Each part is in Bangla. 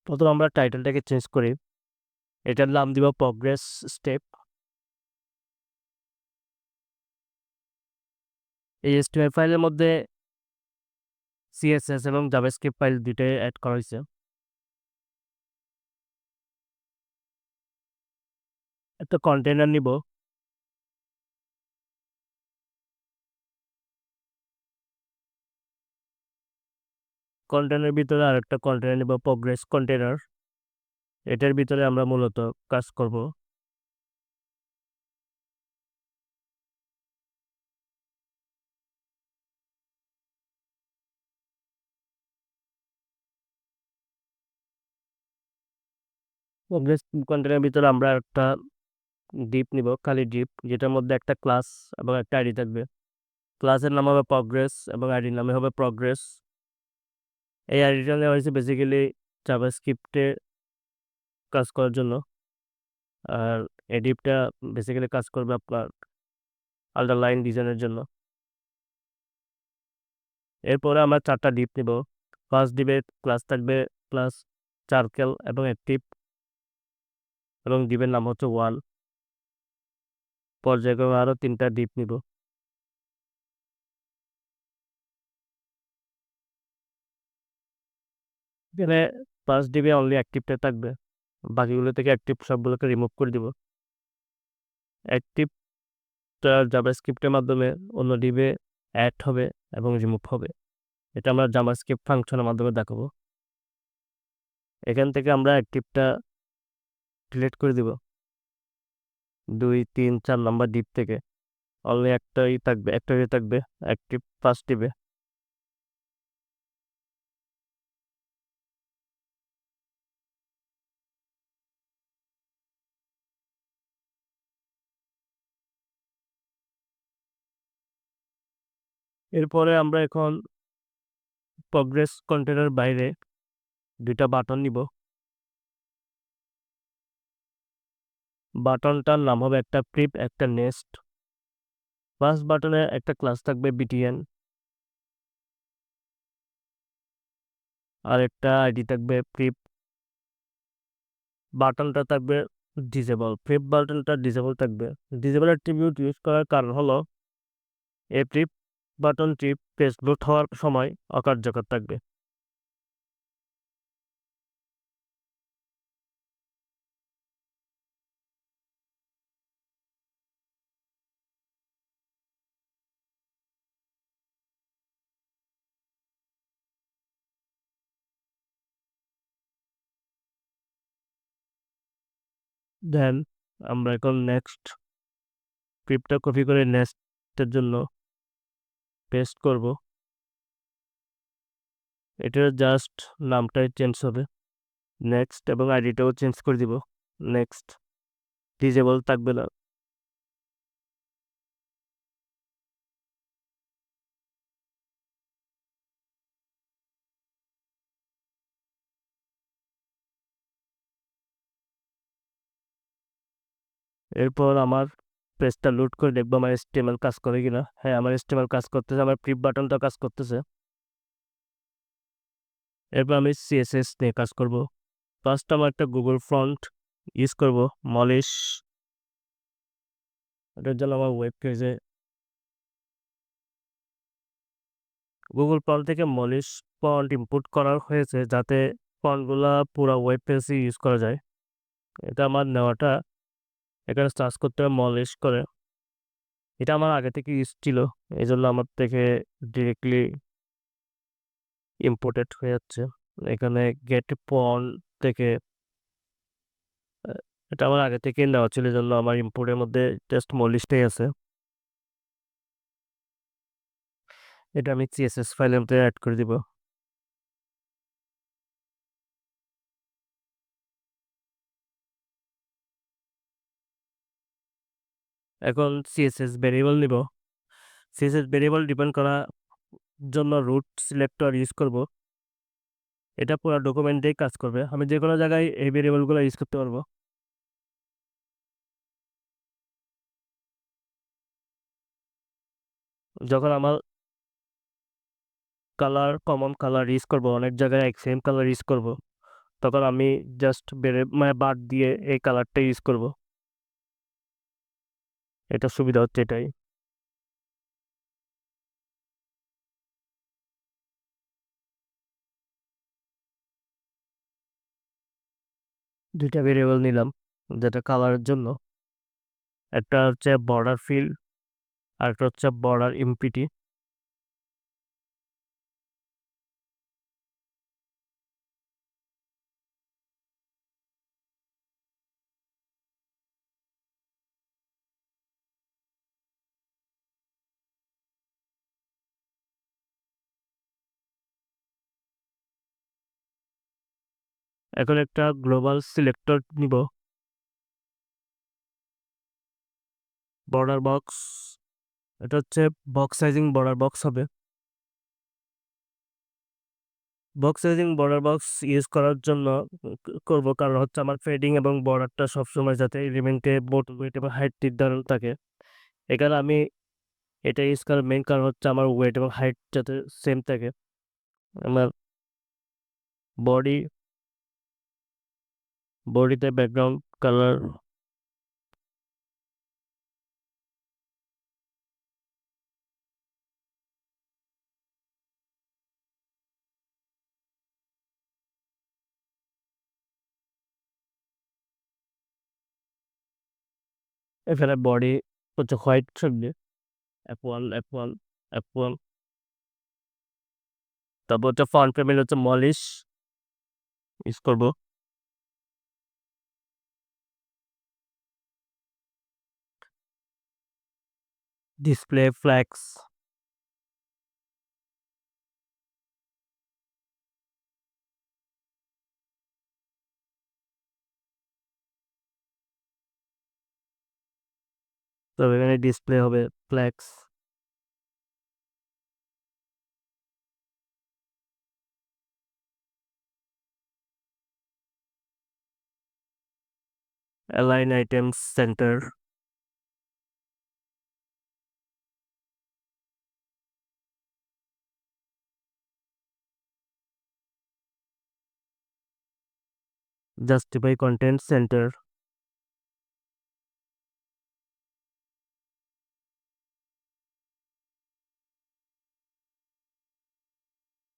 প্রথম আমরা টাইটেলটাকে চেঞ্জ করি। এটার নাম দিব প্রগ্রেস স্টেপ। এই HTML ফাইলের মধ্যে CSS এবং জাভাস্ক্রিপ্ট ফাইল দুইটাই অ্যাড করা হয়েছে। একটা কন্টেনার নিব। কন্টেনারের ভিতরে আরেকটা কন্টেনার নিব, প্রগ্রেস কন্টেনার। এটার ভিতরে আমরা মূলত কাজ করব। প্রগ্রেস কন্টেনারের ভিতরে আমরা একটা ডিপ নিব, খালি ডিপ, যেটার মধ্যে একটা ক্লাস এবং একটা আইডি থাকবে। ক্লাসের নাম হবে প্রগ্রেস এবং আইডির নামে হবে প্রগ্রেস। এই আইডিটা নেওয়া হয়েছে বেসিক্যালি জাভাস্ক্রিপ্টে কাজ করার জন্য, আর এই ডিপটা বেসিক্যালি কাজ করবে আপনার আন্ডারলাইন ডিজাইনের জন্য। এরপরে আমরা 4টা ডিপ নিব। ফার্স্ট ডিপে ক্লাস থাকবে ক্লাস সার্কেল এবং অ্যাক্টিভ, এবং ডিপের নাম হচ্ছে 1। পর্যায়ক্রমে আরও 3টা ডিপ নিব। এখানে ফার্স্ট ডিপে অনলি অ্যাক্টিভটা থাকবে, বাকিগুলো থেকে অ্যাক্টিভ সবগুলোকে রিমুভ করে দিব। অ্যাক্টিভটা জাভাস্ক্রিপ্টের মাধ্যমে অন্য ডিপে অ্যাড হবে এবং রিমুভ হবে। এটা আমরা জাভাস্ক্রিপ্ট ফাংশনের মাধ্যমে দেখাবো। এখান থেকে আমরা অ্যাক্টিভটা ডিলিট করে দিব। 2, 3, 4 নাম্বার ডিপ থেকে অনলি একটাই থাকবে অ্যাক্টিভ ফার্স্ট ডিপে। এরপরে আমরা এখন প্রগ্রেস কন্টেনার বাইরে 2টা বাটন নিব। বাটনটার নাম হবে একটা প্রিপ, একটা নেক্সট। ফার্স্ট বাটনে একটা ক্লাস থাকবে BTN, আর একটা আইডি থাকবে প্রিপ। বাটনটা থাকবে ডিসেবল, প্রিপ বাটনটা ডিসেবল থাকবে। ডিসেবল অ্যাট্রিবিউট ইউজ করার কারণ হলো এই প্রিপ বাটনটি পেজ লোড হওয়ার সময় অকার্যকর থাকবে। দেন আমরা এখন নেক্সট প্রিপটা কপি করে নেক্সটের জন্য পেস্ট করব। এটার জাস্ট নামটাই চেঞ্জ হবে, নেক্সট, এবং আইডিটাও চেঞ্জ করে দিব। নেক্সট ডিসেবল থাকবে না। এরপর আমার পেজটা লোড করে দেখবো আমার HTML কাজ করে কিনা। হ্যাঁ, আমার HTML কাজ করতেছে, আমার প্রিপ বাটনটা কাজ করতেছে। এরপর আমি CSS নিয়ে কাজ করব। ফার্স্ট আমার একটা গুগল ফন্ট ইউজ করব, মলিশ। এটার জন্য আমার ওয়েব পেজে গুগল ফন্ট থেকে মলিশ ফন্ট ইম্পোর্ট করা হয়েছে, যাতে ফন্টগুলা পুরো ওয়েব পেজে ইউজ করা যায়। এটা আমার নেওয়াটা, এখানে সার্চ করতে হবে মলিশ করে। এটা আমার আগে থেকে ইউজ ছিল, এই জন্য আমার থেকে ডিরেক্টলি ইম্পোর্টেড হয়ে যাচ্ছে। এখানে গেট ফন্ট থেকে এটা আমার আগে থেকে নেওয়া ছিল, এই জন্য আমার ইম্পোর্টের মধ্যে জাস্ট মলিশটাই আছে। এটা আমি CSS ফাইলের মধ্যে অ্যাড করে দিব। এখন CSS ভেরিয়েবল নিব। CSS ভেরিয়েবল ডিপেন্ড করার জন্য রুট সিলেক্টর ইউজ করব। এটা পুরো ডকুমেন্টেই কাজ করবে, আমি যে কোনো জায়গায় এই ভেরিয়েবলগুলো ইউজ করতে পারবো। যখন আমার কালার, কমন কালার ইউজ করব, অনেক জায়গায় সেম কালার ইউজ করব, তখন আমি জাস্ট মানে বাদ দিয়ে এই কালারটা ইউজ করব। এটা সুবিধা হচ্ছে এটাই। দুইটা ভেরিয়েবল নিলাম যেটা কালারের জন্য, একটা হচ্ছে বর্ডার ফিল আর একটা হচ্ছে বর্ডার ইমপিটি। এখন একটা গ্লোবাল সিলেক্টর নিব, বর্ডার বক্স, এটা হচ্ছে বক্স সাইজিং বর্ডার বক্স হবে। Box sizing border box use করার জন্য করব কারণ হচ্ছে আমার ফেডিং এবং বর্ডারটা সবসময় যাতে এলিমেন্টে বোথ ওয়েট এবং হাইট নির্ধারণ থাকে। এখানে আমি এটা ইউজ করার মেইন কারণ হচ্ছে আমার ওয়েট এবং হাইট যাতে সেম থাকে। আমার বডি, বডিতে ব্যাকগ্রাউন্ড কালার এখানে বডি হচ্ছে হোয়াইট থাকবে, F1 F1 F1। তারপর হচ্ছে ফন্ট ফ্যামিলি হচ্ছে মলিশ ইউজ করব। ডিসপ্লে ফ্ল্যাক্স, তবে এখানে ডিসপ্লে হবে flax. Align items centre, justify content centre,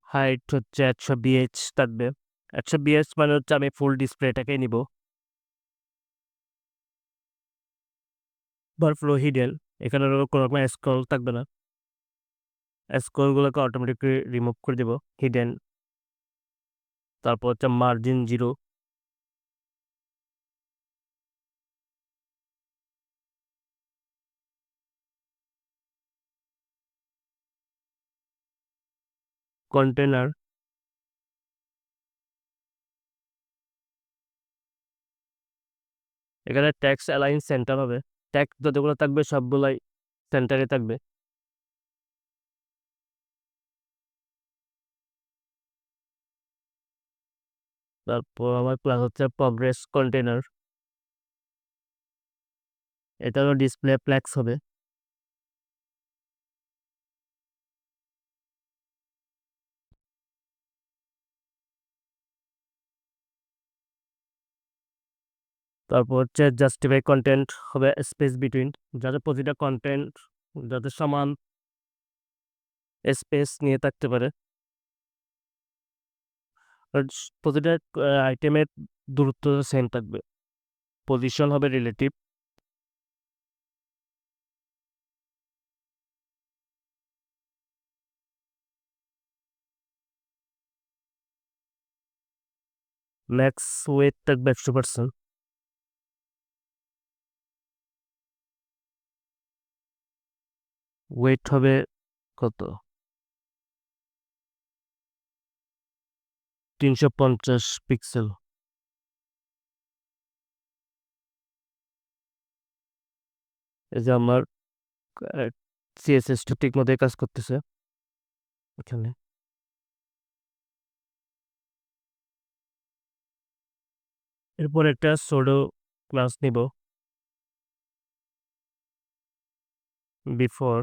height হচ্ছে 100 BH থাকবে। 100 BH মানে হচ্ছে আমি ফুল ডিসপ্লেটাকে নিব। ওভারফ্লো হিডেন, এখানে কোনো রকম স্ক্রল থাকবে না, স্ক্রলগুলোকে অটোমেটিকলি রিমুভ করে দিব, হিডেন। তারপর হচ্ছে মার্জিন 0, কন্টেনার, এখানে ট্যাক্স অ্যালাইন সেন্টার হবে। ট্যাক্স যতগুলো থাকবে সবগুলাই সেন্টারে থাকবে। তারপর আমার ক্লাস হচ্ছে প্রগ্রেস কন্টেনার, এটারও ডিসপ্লে ফ্ল্যাক্স হবে। তারপর হচ্ছে জাস্টিফাই কন্টেন্ট হবে স্পেস বিটুইন, যাতে প্রতিটা কন্টেন্ট যাতে সমান স্পেস নিয়ে থাকতে পারে। আর প্রতিটা আইটেমের দূরত্ব সেম থাকবে, পজিশন হবে রিলেটিভ। ম্যাক্স ওয়েট থাকবে 100%। ওয়েট হবে কত, 350 পিক্সেল। এই যে আমার CSS ঠিক মতো কাজ করতেছে এখানে। এরপর একটা সোডো ক্লাস নিব, বিফোর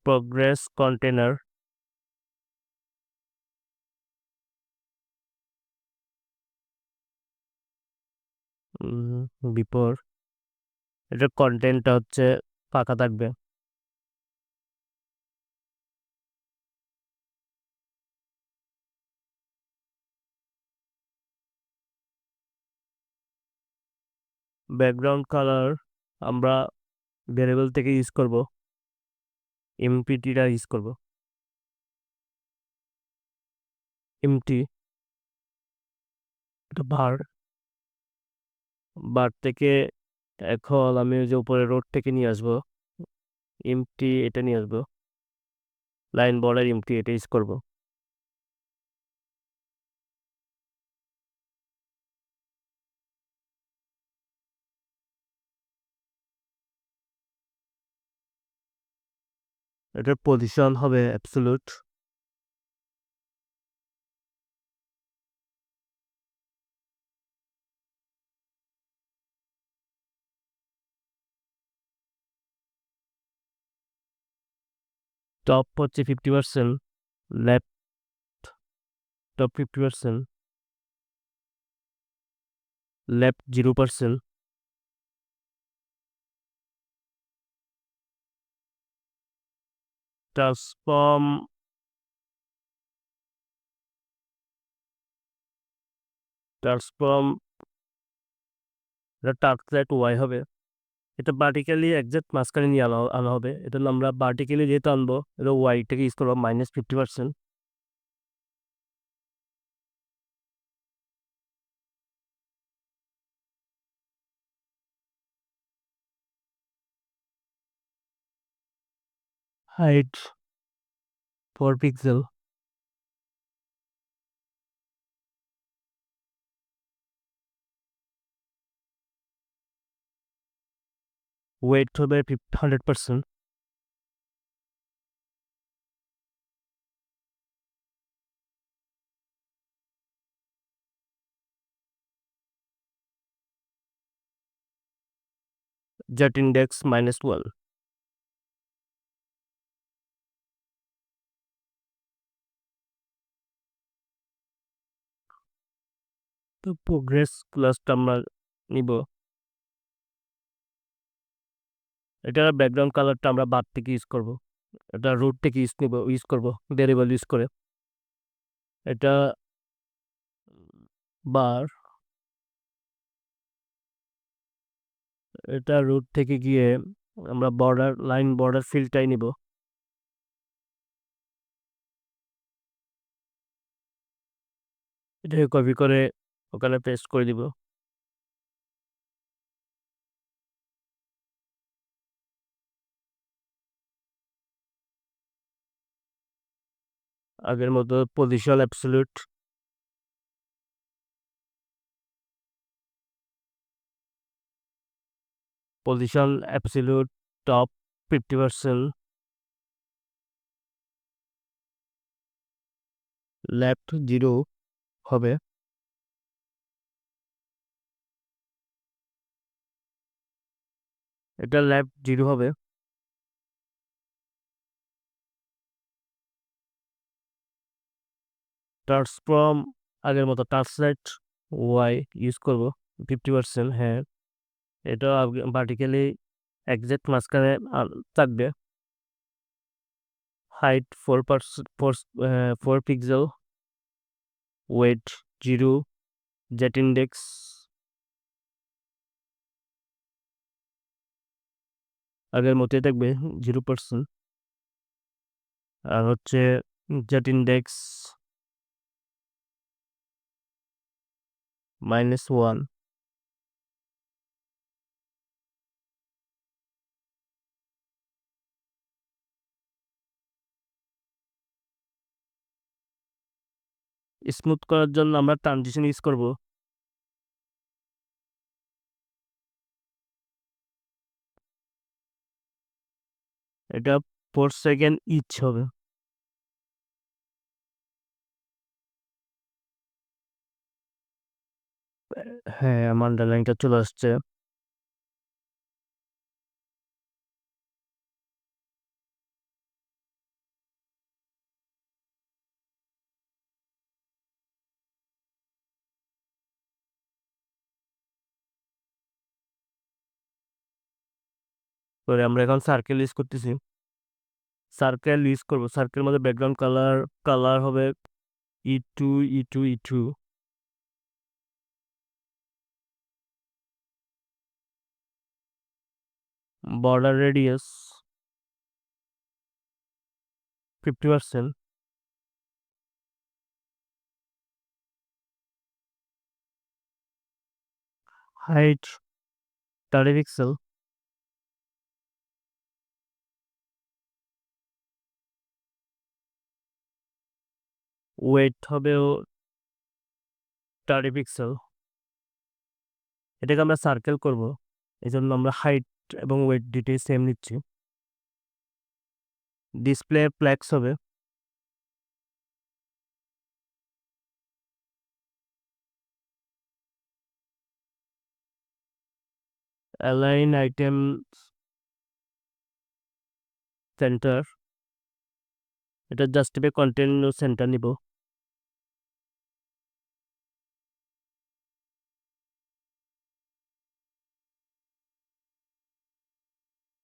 প্রগ্রেস কন্টেনার, বিফোর, এটার কন্টেন্টটা হচ্ছে ফাঁকা থাকবে। ব্যাকগ্রাউন্ড কালার আমরা ভ্যারিয়েবল থেকে ইউজ করব, এমপিটিটা ইউজ করব, এমটি, এটা বার, বার থেকে এখন আমি ওই যে উপরে রোড থেকে নিয়ে আসবো এমটি, এটা নিয়ে আসবো, লাইন বর্ডার এমটি, এটা ইউজ করব। এটার পজিশন হবে অ্যাবসোলুট, টপ হচ্ছে 50%, left top 50%, left 0%, transform transform এটা টার্গেট ওয়াই হবে। এটা ভার্টিক্যালি একজ্যাক্ট মাঝখানে নিয়ে আনা হবে, এটা আমরা ভার্টিক্যালি যেহেতু আনবো, এটা ওয়াই থেকে ইউজ করবো -50%। হাইট 4 পিক্সেল, ওয়েট হবে 100%, জেট ইন্ডেক্স -1। তো প্রোগ্রেস ক্লাসটা আমরা নিব, এটা ব্যাকগ্রাউন্ড কালারটা আমরা বার থেকে ইউজ করব, এটা রুট থেকে ইউজ করব ভেরিয়েবল ইউজ করে। এটা বার, এটা রুট থেকে গিয়ে আমরা বর্ডার লাইন বর্ডার ফিল্ডটাই নিব, এটাকে কপি করে ওখানে পেস্ট করে দিব। আগের মতো position absolute, position absolute, top 50%, left 0 হবে, এটা লেফট 0 হবে। ট্রান্সফর্ম আগের মতো টার্সলাইট ওয়াই ইউজ করব 50%, হ্যাঁ। এটা ভার্টিক্যালি একজ্যাক্ট মাঝখানে থাকবে। Height 4 pixel, weight 0, z index আগের মতোই থাকবে 0%, আর হচ্ছে জেট ইন্ডেক্স -1। স্মুথ করার জন্য আমরা ট্রানজিশন ইউজ করব, এটা 4 সেকেন্ড ইচ হবে। হ্যাঁ, আমার আন্ডারলাইনটা চলে আসছে। পরে আমরা এখন সার্কেল ইউজ করতেছি, সার্কেল ইউজ করবো। সার্কেল মধ্যে ব্যাকগ্রাউন্ড কালার হবে E2 E2 E2। Border radius 50%। Height 30 pixel. Weight হবে 30 পিক্সেল। এটাকে আমরা সার্কেল করব, এই জন্য আমরা হাইট এবং ওয়েট দুইটাই সেম নিচ্ছি। ডিসপ্লে ফ্ল্যাক্স হবে অ্যালাইন আইটেম সেন্টার, এটা জাস্টিফাই কন্টেন্ট সেন্টার নিব।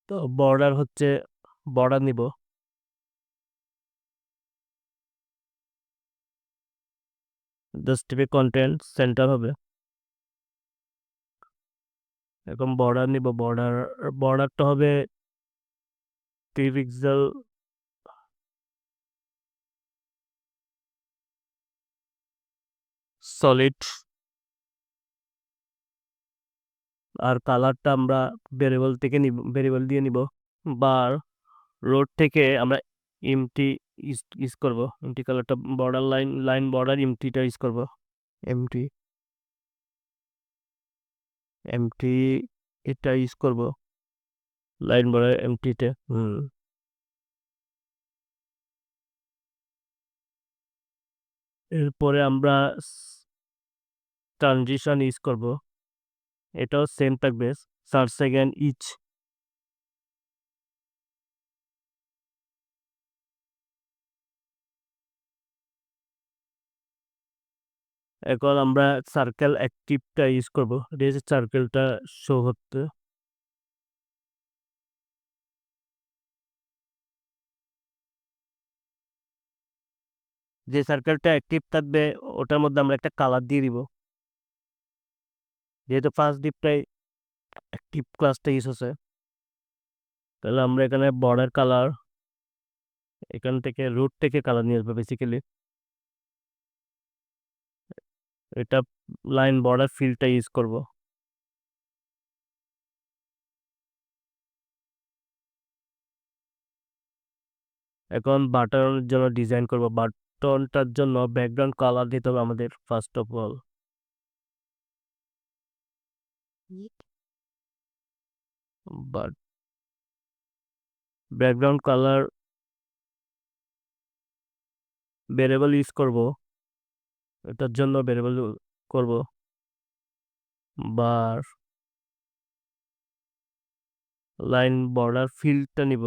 তো বর্ডার হচ্ছে বর্ডার নিব, জাস্টিফাই কন্টেন্ট সেন্টার হবে। এখন বর্ডার নিব, বর্ডারটা হবে 3 পিক্সেল সলিড। আর কালারটা আমরা ভেরিয়েবল দিয়ে নিব। বার রোড থেকে আমরা এমটি ইউজ করব, এমটি কালারটা বর্ডার লাইন বর্ডার এমটিটা ইউজ করব। এমটি এমটি এটা ইউজ করব লাইন বর্ডার এমটিতে। এরপরে আমরা ট্রানজিশন ইউজ করব, এটাও সেম থাকবে 4 সেকেন্ড ইচ। এখন আমরা সার্কেল অ্যাক্টিভটা ইউজ করব, সার্কেলটা শো হচ্ছে। যে সার্কেলটা অ্যাক্টিভ থাকবে ওটার মধ্যে আমরা একটা কালার দিয়ে দিব, যেহেতু ফার্স্ট ডিপটাই অ্যাক্টিভ ক্লাসটা ইউজ হচ্ছে। তাহলে আমরা এখানে বর্ডার কালার, এখান থেকে রুট থেকে কালার নিয়ে আসবো বেসিক্যালি। এটা লাইন বর্ডার ফিল্ডটা ইউজ করব। এখন বাটনের জন্য ডিজাইন করব, বাটনটার জন্য ব্যাকগ্রাউন্ড কালার দিতে হবে আমাদের first of all. But background colour variable use করব, এটার জন্য ভেরিয়েবল করব বার লাইন বর্ডার ফিল্ডটা নিব,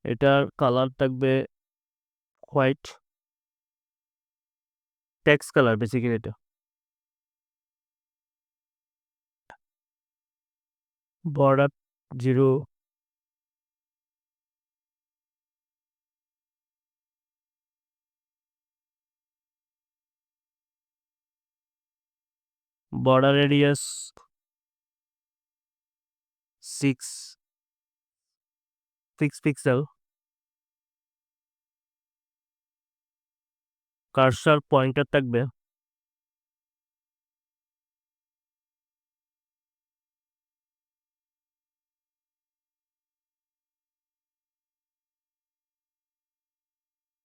এটার কালার থাকবে হোয়াইট, টেক্সট কালার বেসিক্যালি এটা। Border 0, border radius 6 pixel. Cursor pointer থাকবে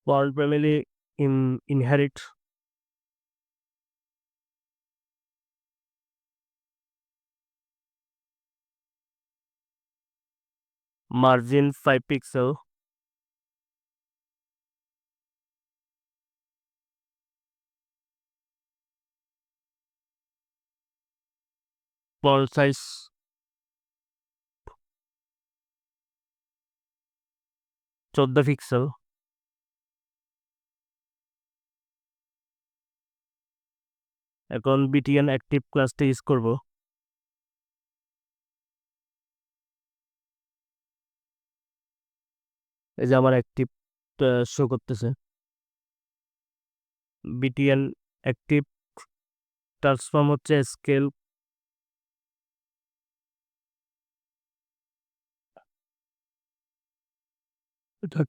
font family inherit, margin 5 pixel, font size 14 pixel. এখন বিটিএন অ্যাক্টিভ ক্লাসটা ইউজ করব, এই যে আমার অ্যাক্টিভ শো করতেছে। বিটিএন অ্যাক্টিভ ট্রান্সফর্ম হচ্ছে scale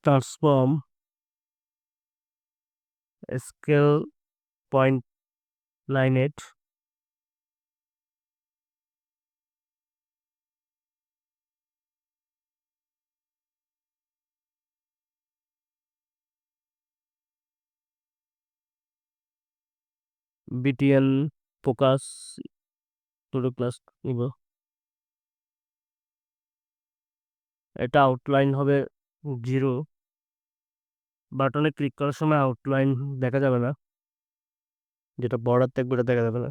transform scale 0.98 BTN focus pseudo class নিব। এটা আউটলাইন হবে 0। বাটনে ক্লিক করার সময় আউটলাইন দেখা যাবে না, যেটা বর্ডার থাকবে এটা দেখা যাবে না।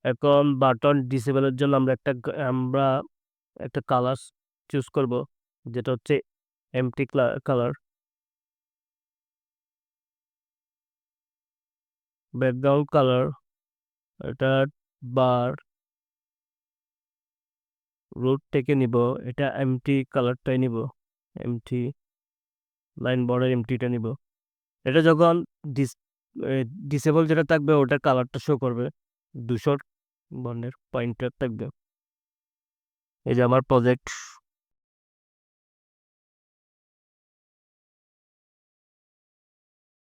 এখন বাটন ডিসেবলের জন্য আমরা একটা কালার চুজ করব, যেটা হচ্ছে এমটি কালার। ব্যাকগ্রাউন্ড কালার এটা বার রুট থেকে নিব, এটা এমটি কালারটাই নিব, এমটি লাইন বর্ডার এমটিটা নিব। এটা যখন ডিসেবল যেটা থাকবে ওটার কালারটা শো করবে, 200 বর্ণের পয়েন্টার থাকবে। এই যে আমার প্রজেক্ট